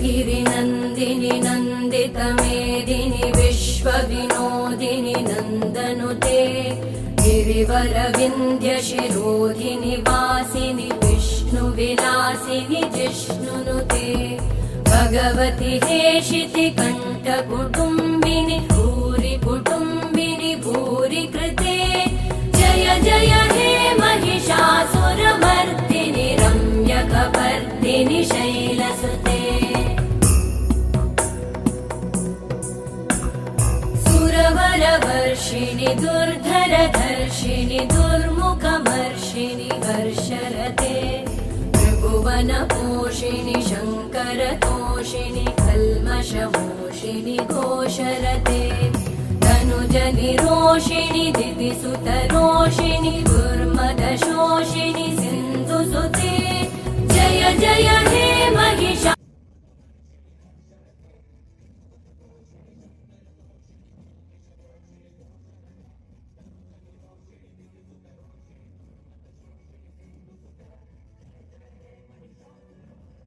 गिरिनन्दिनि नन्दितमेदिनि विश्वविनोदिनि नन्दनुते गिरिवरविन्ध्यशिरोधिनि वासिनि विष्णुविलासिनि जिष्णुनुते भगवति हेशिति कण्ठकुटुम्बिनि भूरि कुटुम्बिनि भूरि कृते जय जय हे महिषासुरमर्दिनि रम्यकपर्दिनि शैलसुते सुरवरवर्षिणि दुर्धरधर्षिणि दुर्मुखमर्षिणि हर्षरते त्रिभुवनपोषिणि शङ्करतोषिणि कल्मषमोषिणि घोषरते तनुजनिरोषिणि दिदिसुतरोषिणि दुर्मदशोषिणि सिन्धुसुते जय जय हे महिषा